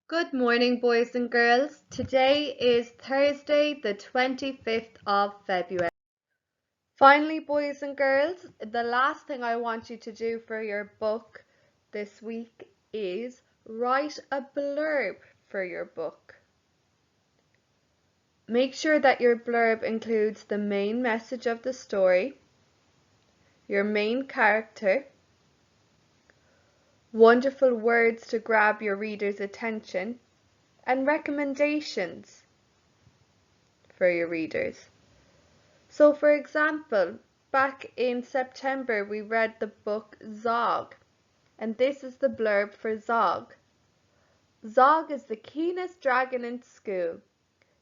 Good morning, boys and girls. Today is Thursday, the 25th of February. Finally, boys and girls, the last thing I want you to do for your book this week is write a blurb for your book. Make sure that your blurb includes the main message of the story, your main character, wonderful words to grab your reader's attention, and recommendations for your readers. So for example, back in September we read the book Zog, and this is the blurb for Zog. Zog is the keenest dragon in school.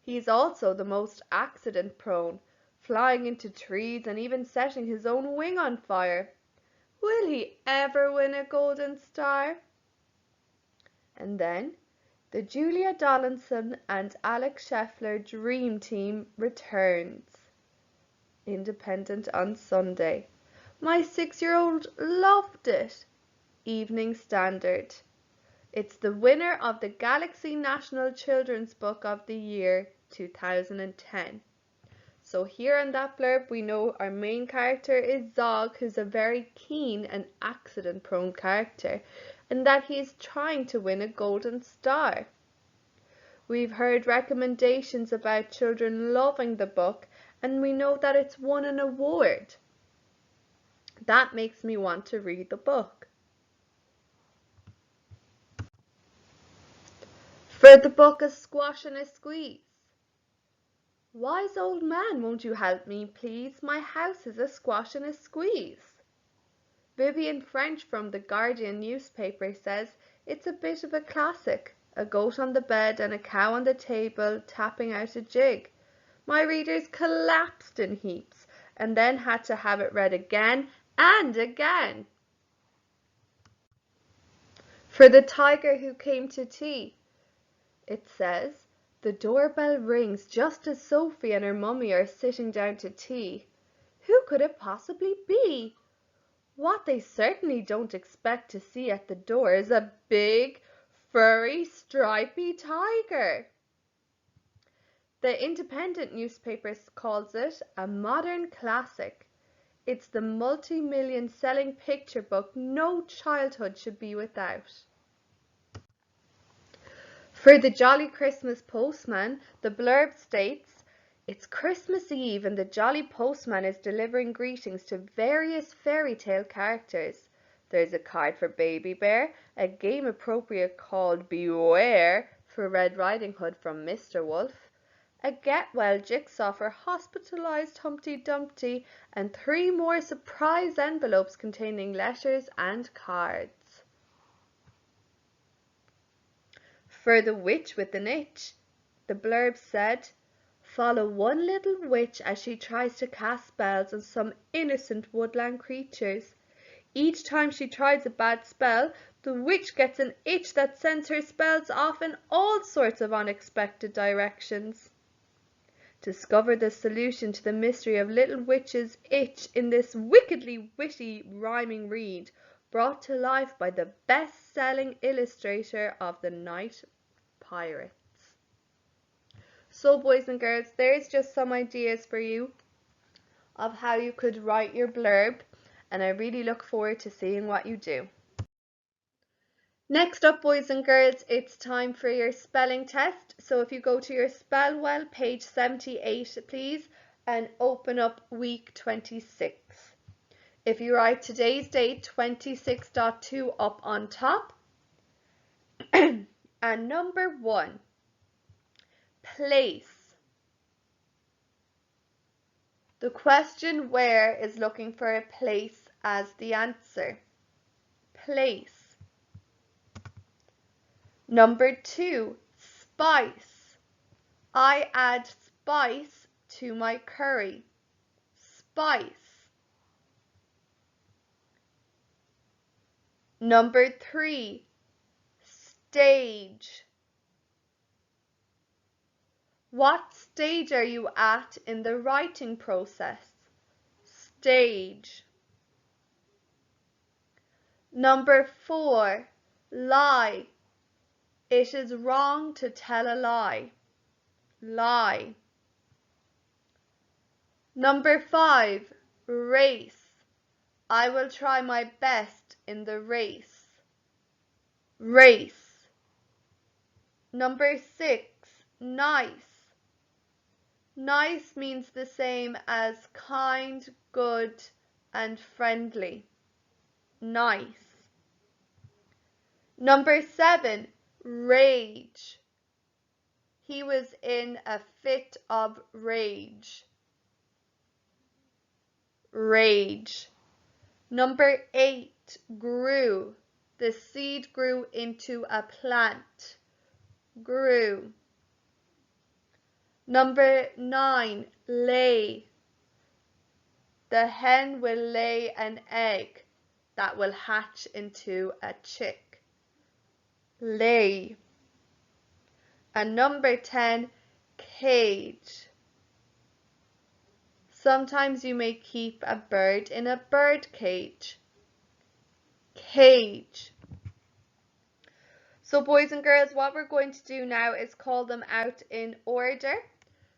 He is also the most accident prone, flying into trees and even setting his own wing on fire. Will he ever win a golden star? And then the Julia Donaldson and Alex Scheffler Dream Team returns. Independent on Sunday. My 6-year-old loved it. Evening Standard. It's the winner of the Galaxy National Children's Book of the Year 2010. So here in that blurb we know our main character is Zog, who's a very keen and accident-prone character, and that he is trying to win a golden star. We've heard recommendations about children loving the book, and we know that it's won an award. That makes me want to read the book. For the book A Squash and a Squeeze. Wise old man, won't you help me, please? My house is a squash and a squeeze. Vivian French from the Guardian newspaper says it's a bit of a classic. A goat on the bed and a cow on the table tapping out a jig. My readers collapsed in heaps and then had to have it read again and again. For the tiger who came to tea, it says, the doorbell rings just as Sophie and her mummy are sitting down to tea. Who could it possibly be? What they certainly don't expect to see at the door is a big, furry, stripy tiger. The Independent newspaper calls it a modern classic. It's the multi-million selling picture book no childhood should be without. For the Jolly Christmas Postman, the blurb states, it's Christmas Eve and the Jolly Postman is delivering greetings to various fairy tale characters. There's a card for Baby Bear, a game appropriate called Beware for Red Riding Hood from Mr. Wolf, a get well jigsaw for hospitalized Humpty Dumpty, and 3 more surprise envelopes containing letters and cards. For the Witch with an Itch, the blurb said, follow one little witch as she tries to cast spells on some innocent woodland creatures. Each time she tries a bad spell, the witch gets an itch that sends her spells off in all sorts of unexpected directions. Discover the solution to the mystery of Little Witch's itch in this wickedly witty rhyming read, brought to life by the best-selling illustrator of the Night Pirates. So boys and girls, there's just some ideas for you of how you could write your blurb, and I really look forward to seeing what you do. Next up, boys and girls, it's time for your spelling test. So if you go to your Spell Well, page 78, please, and open up week 26. If you write today's date, 26.2 up on top. And number 1, place. The question where is looking for a place as the answer. Place. Number 2, spice. I add spice to my curry. Spice. Number 3, stage. What stage are you at in the writing process? Stage. Number 4, lie. It is wrong to tell a lie. Lie. Number 5, race. I will try my best in the race. Race. Number 6, nice. Nice means the same as kind, good, and friendly. Nice. Number 7, rage. He was in a fit of rage. Rage. Number 8, grew. The seed grew into a plant. Grew. Number 9, lay. The hen will lay an egg that will hatch into a chick. Lay. And number 10, cage. Sometimes you may keep a bird in a bird cage. Cage. So boys and girls, what we're going to do now is call them out in order.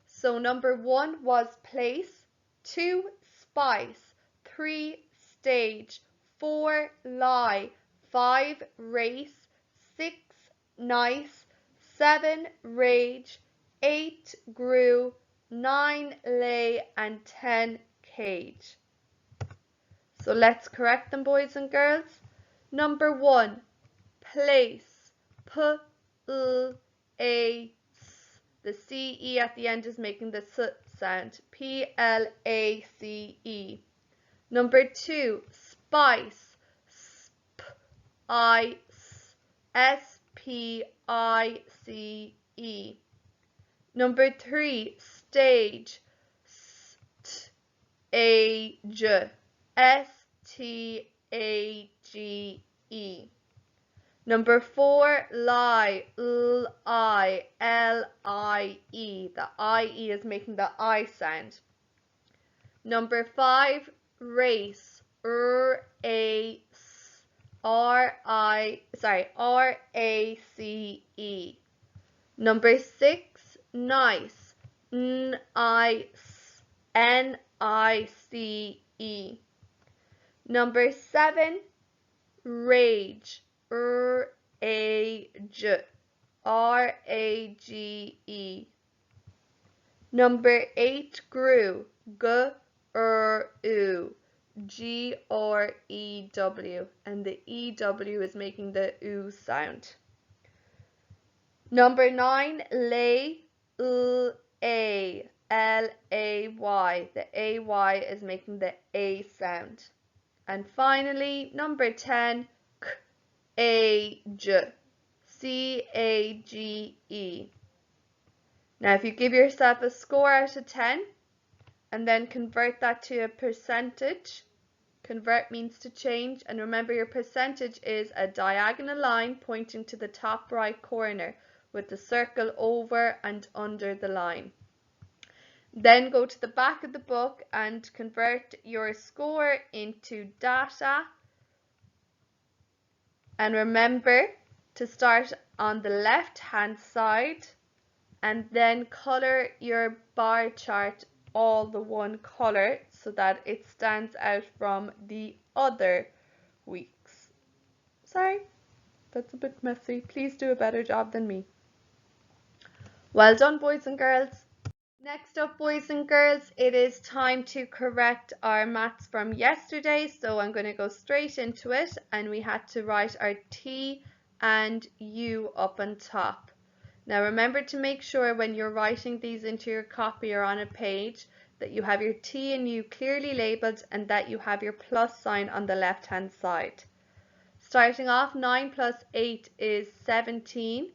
So number 1 was place, 2, spice, 3, stage, 4, lie, 5, race, 6, nice, 7, rage, 8, grew, 9, lay, and 10, cage. So let's correct them, boys and girls. Number 1, place, P-L-A-C. The C-E at the end is making the S sound. P-L-A-C-E. Number 2, spice, S-P-I-C-E. S-P-I-C-E. Number 3, stage, S-T-A-G-E. S-T-A-G-E. Number 4, lie, L-I-L-I-E. The I-E is making the I sound. Number 5, race, R-A-C-E. Number 6, nice, N-I-C-E. Number 7, rage, R-A-G-E. Number 8, grew, G-R-U, G-R-E-W, and the E-W is making the oo sound. Number 9, lay, L-A, L-A-Y, the A-Y is making the A sound. And finally, number 10, C-A-G, C-A-G-E. Now, if you give yourself a score out of 10 and then convert that to a percentage, convert means to change, and remember your percentage is a diagonal line pointing to the top right corner with the circle over and under the line. Then go to the back of the book and convert your score into data. And remember to start on the left hand side and then color your bar chart all the one color so that it stands out from the other weeks. Sorry, that's a bit messy. Please do a better job than me. Well done, boys and girls. Next up, boys and girls, it is time to correct our maths from yesterday. So I'm going to go straight into it, and we had to write our T and U up on top. Now remember to make sure when you're writing these into your copy or on a page that you have your T and U clearly labelled and that you have your plus sign on the left hand side. Starting off, 9 plus 8 is 17,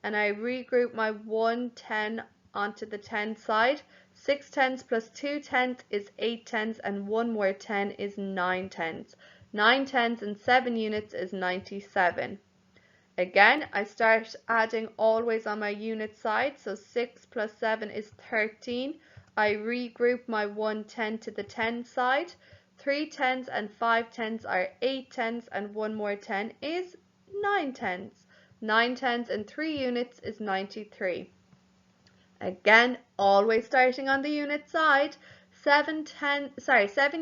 and I regroup my 1 10 onto the 10 side. 6 tens plus 2 tenths is 8 tenths, and 1 more 10 is 9 tenths. 9 tenths and 7 units is 97. Again, I start adding always on my unit side, so 6 plus 7 is 13. I regroup my 1 10 to the 10 side. 3 tens and 5 tenths are 8 tenths, and 1 more 10 is 9 tenths. 9 tenths and 3 units is 93. Again, always starting on the unit side. 7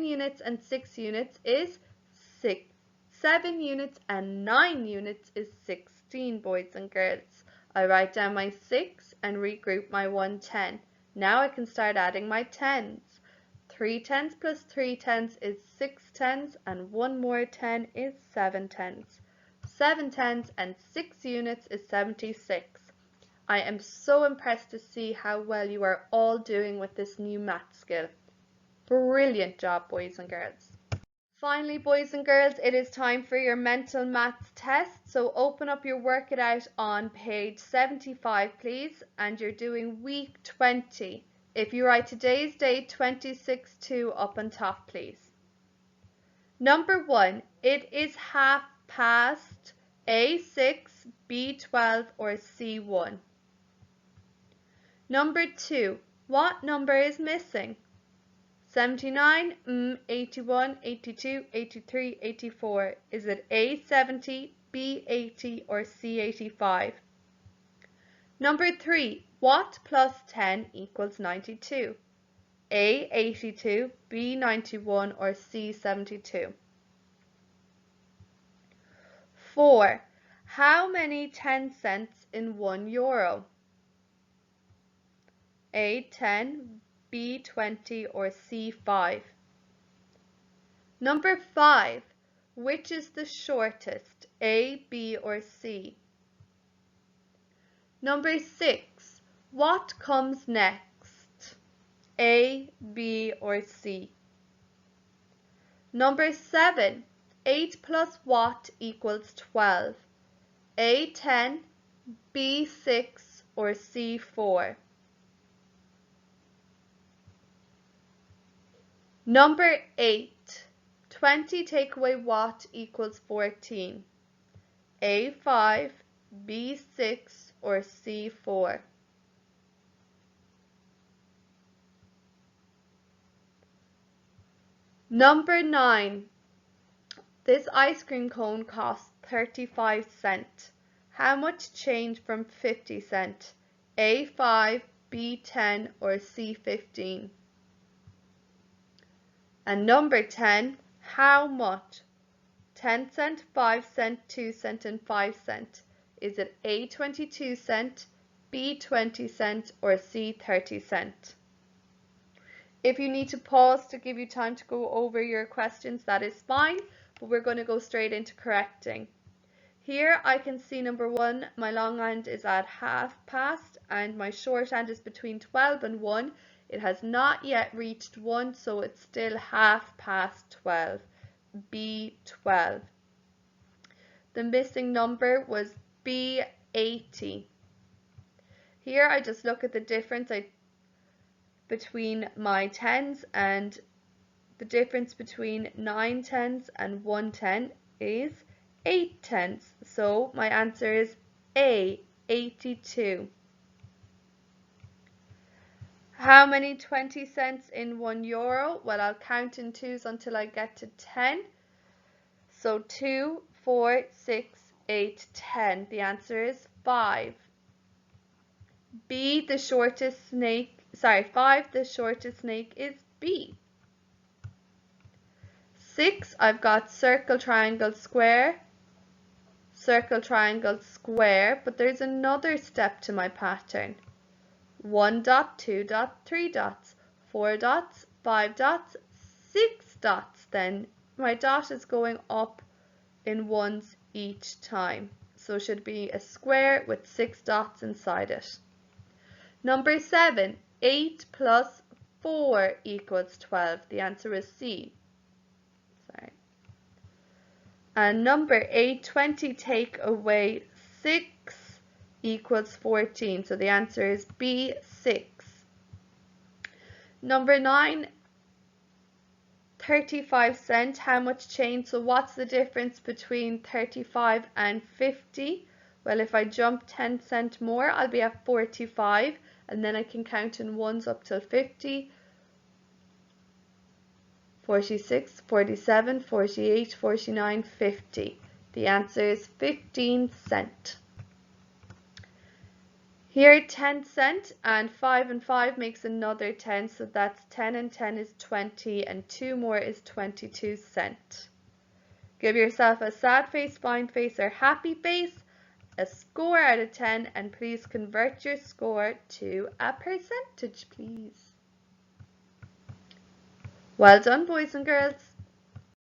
units and 6 units is 6. 7 units and 9 units is 16, boys and girls. I write down my 6 and regroup my 110. Now I can start adding my tens. 3 tenths plus 3 tenths is 6 tenths, and one more 10 is 7 tenths. 7 tenths and 6 units is 76. I am so impressed to see how well you are all doing with this new math skill. Brilliant job, boys and girls. Finally, boys and girls, it is time for your mental maths test. So open up your work it out on page 75, please, and you're doing week 20. If you write today's date 26/2 up on top, please. Number 1, it is half past A6, B12 or C1. Number 2, what number is missing? 79, 81, 82, 83, 84. Is it A70, B80 or C85? Number 3, what plus 10 equals 92? A82, B91 or C72? 4, how many 10 cents in €1? A10, B20 or C5? Number 5, which is the shortest, A, B or C? Number 6, what comes next, A, B or C? Number 7, 8 plus what equals 12? A10, B6 or C4? Number 8, 20 take away what equals 14? A5, B6 or C4? Number 9, this ice cream cone costs 35 cents. How much change from 50 cents? A5, B10 or C15? And number 10, how much? 10 cent, 5 cent, 2 cent and 5 cent. Is it A 22 cent, B 20 cent or C 30 cent? If you need to pause to give you time to go over your questions, that is fine, but we're going to go straight into correcting. Here I can see number 1, my long hand is at half past and my short hand is between 12 and 1. It has not yet reached 1, so it's still half past 12, B12. The missing number was B80. Here I just look at the difference between my tens, and the difference between 9 tenths and 1 10 is 8 tenths. So my answer is A, 82. How many 20 cents in €1? Well, I'll count in twos until I get to 10. So 2, 4, 6, 8, 10. The answer is 5. B, the shortest snake, 5, the shortest snake is B. 6, I've got circle, triangle, square, but there's another step to my pattern. 1 dot, 2 dot, 3 dots, 4 dots, 5 dots, 6 dots. Then my dot is going up in ones each time. So it should be a square with 6 dots inside it. Number 7, 8 plus 4 equals 12. The answer is C. And number 8, 20 take away 6 equals 14. So the answer is B6. Number 9, 35 cents. How much change? So what's the difference between 35 and 50? Well, if I jump 10 cents more, I'll be at 45, and then I can count in ones up till 50. 46, 47, 48, 49, 50. The answer is 15 cents. Here 10 cent and 5 and 5 makes another 10, so that's 10 and 10 is 20 and 2 more is 22 cent. Give yourself a sad face, fine face or happy face, a score out of 10, and please convert your score to a percentage, please. Well done, boys and girls.